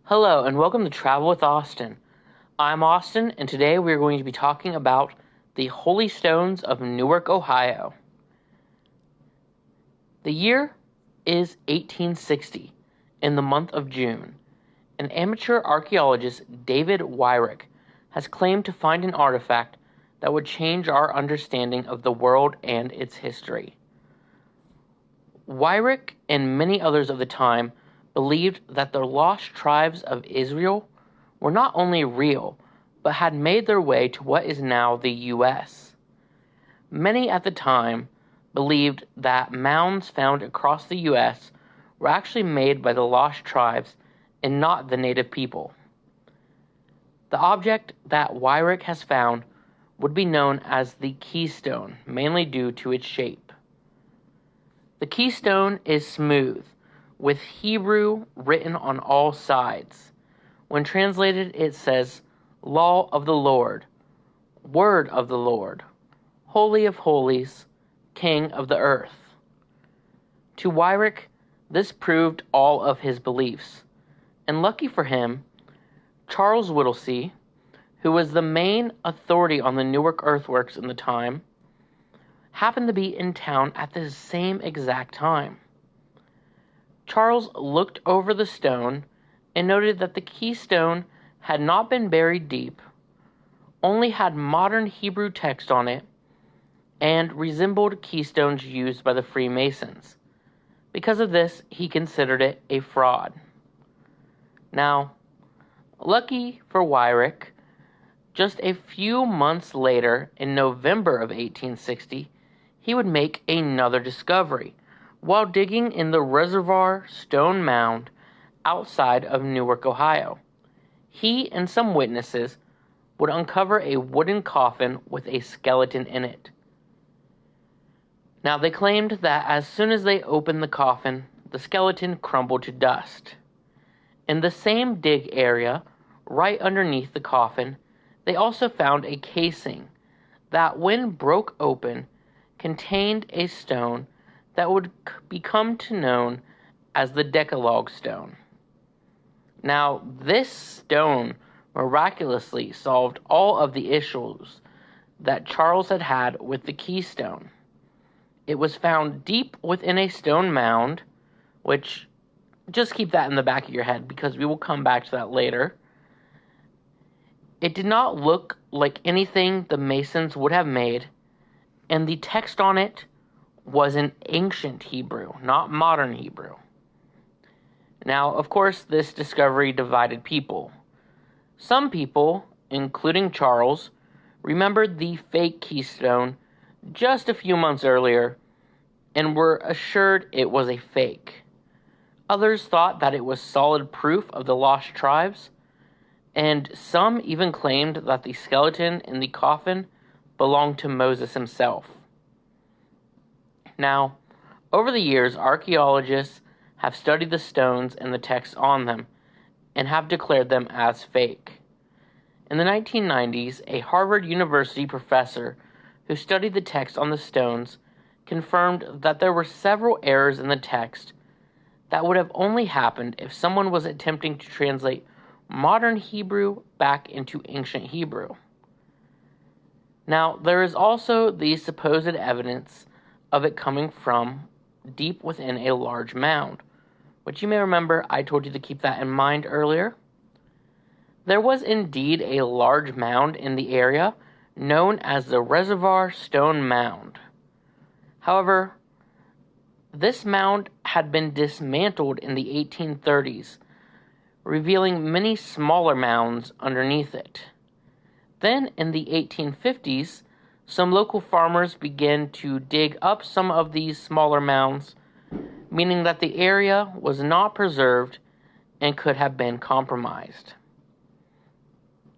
Hello and welcome to Travel with Austin. I'm Austin and today we are going to be talking about the Holy Stones of Newark, Ohio. The year is 1860 in the month of June. An amateur archaeologist, David Wyrick, has claimed to find an artifact that would change our understanding of the world and its history. Wyrick and many others of the time believed that the lost tribes of Israel were not only real, but had made their way to what is now the U.S. Many at the time believed that mounds found across the U.S. were actually made by the lost tribes and not the native people. The object that Wyrick has found would be known as the Keystone, mainly due to its shape. The Keystone is smooth, with Hebrew written on all sides. When translated, it says, Law of the Lord, Word of the Lord, Holy of Holies, King of the Earth. To Wyrick, this proved all of his beliefs, and lucky for him, Charles Whittlesey, who was the main authority on the Newark earthworks in the time, happened to be in town at the same exact time. Charles looked over the stone and noted that the keystone had not been buried deep, only had modern Hebrew text on it, and resembled keystones used by the Freemasons. Because of this, he considered it a fraud. Now, lucky for Wyrick, just a few months later, in November of 1860, he would make another discovery while digging in the Reservoir Stone Mound outside of Newark, Ohio. He and some witnesses would uncover a wooden coffin with a skeleton in it. Now, they claimed that as soon as they opened the coffin, the skeleton crumbled to dust. In the same dig area, right underneath the coffin, they also found a casing that, when broke open, contained a stone that would become known as the Decalogue Stone. Now, this stone miraculously solved all of the issues that Charles had had with the Keystone. It was found deep within a stone mound, which, just keep that in the back of your head because we will come back to that later. It did not look like anything the Masons would have made, and the text on it was in ancient Hebrew, not modern Hebrew. Now, of course, this discovery divided people. Some people, including Charles, remembered the fake Keystone just a few months earlier and were assured it was a fake. Others thought that it was solid proof of the lost tribes, and some even claimed that the skeleton in the coffin belonged to Moses himself. Now, over the years, archaeologists have studied the stones and the text on them and have declared them as fake. In the 1990s, a Harvard University professor who studied the text on the stones confirmed that there were several errors in the text that would have only happened if someone was attempting to translate modern Hebrew back into ancient Hebrew. Now, there is also the supposed evidence of it coming from deep within a large mound, which you may remember I told you to keep that in mind earlier. There was indeed a large mound in the area known as the Reservoir Stone Mound. However, this mound had been dismantled in the 1830s, revealing many smaller mounds underneath it. Then, in the 1850s, some local farmers began to dig up some of these smaller mounds, meaning that the area was not preserved and could have been compromised.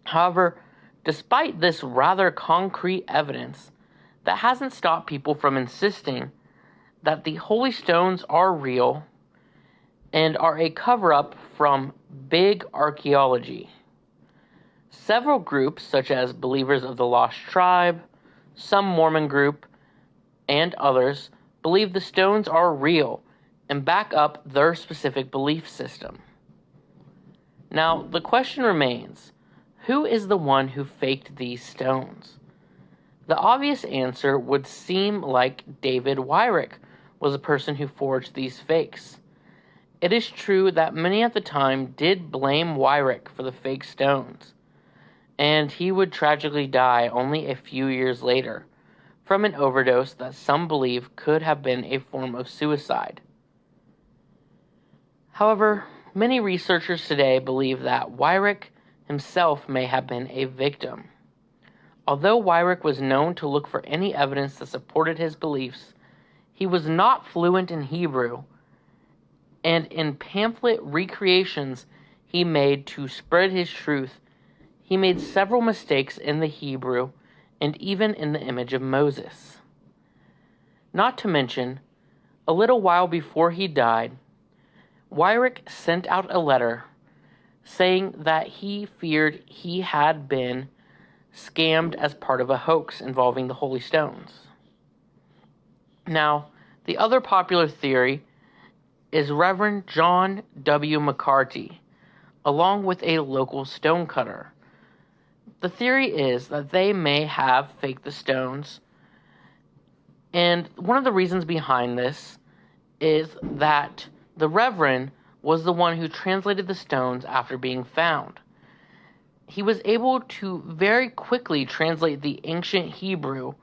However, despite this rather concrete evidence, that hasn't stopped people from insisting that the Holy Stones are real and are a cover-up from big archaeology. Several groups, such as Believers of the Lost Tribe, some Mormon group, and others, believe the stones are real and back up their specific belief system. Now, the question remains, who is the one who faked these stones? The obvious answer would seem like David Wyrick was the person who forged these fakes. It is true that many at the time did blame Wyrick for the fake stones, and he would tragically die only a few years later from an overdose that some believe could have been a form of suicide. However, many researchers today believe that Wyrick himself may have been a victim. Although Wyrick was known to look for any evidence that supported his beliefs, he was not fluent in Hebrew, and in pamphlet recreations he made to spread his truth, he made several mistakes in the Hebrew and even in the image of Moses. Not to mention, a little while before he died, Wyrick sent out a letter saying that he feared he had been scammed as part of a hoax involving the Holy Stones. Now, the other popular theory is Reverend John W. McCarty, along with a local stonecutter. The theory is that they may have faked the stones, and one of the reasons behind this is that the Reverend was the one who translated the stones after being found. He was able to very quickly translate the ancient Hebrew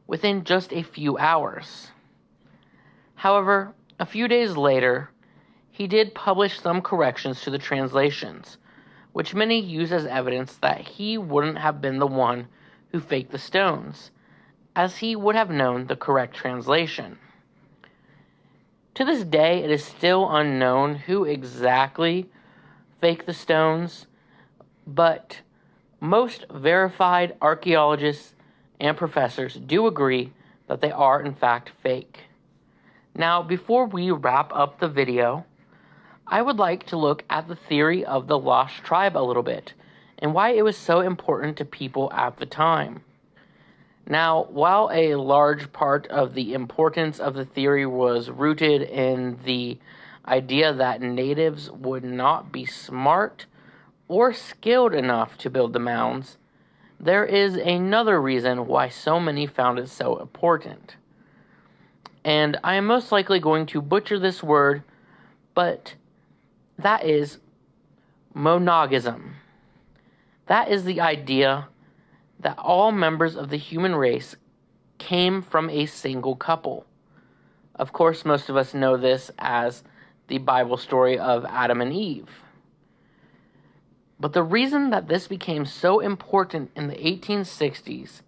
within just a few hours. However, a few days later, he did publish some corrections to the translations, which many use as evidence that he wouldn't have been the one who faked the stones, as he would have known the correct translation. To this day, it is still unknown who exactly faked the stones, but most verified archaeologists and professors do agree that they are in fact fake. Now, before we wrap up the video, I would like to look at the theory of the lost tribe a little bit, and why it was so important to people at the time. Now, while a large part of the importance of the theory was rooted in the idea that natives would not be smart or skilled enough to build the mounds, there is another reason why so many found it so important. And I am most likely going to butcher this word, but that is monogism. That is the idea that all members of the human race came from a single couple. Of course, most of us know this as the Bible story of Adam and Eve. But the reason that this became so important in the 1860s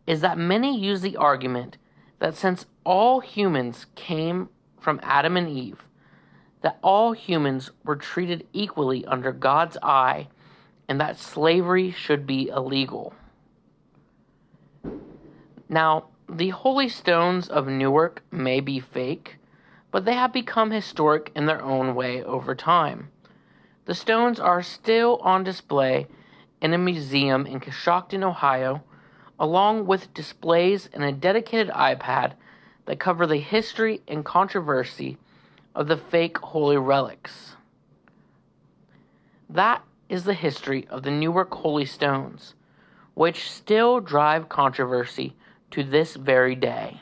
is that many use the argument that since all humans came from Adam and Eve, that all humans were treated equally under God's eye, and that slavery should be illegal. Now, the Holy Stones of Newark may be fake, but they have become historic in their own way over time. The stones are still on display in a museum in Coshocton, Ohio, along with displays and a dedicated iPad that cover the history and controversy of the fake holy relics. That is the history of the Newark Holy Stones, which still drive controversy to this very day.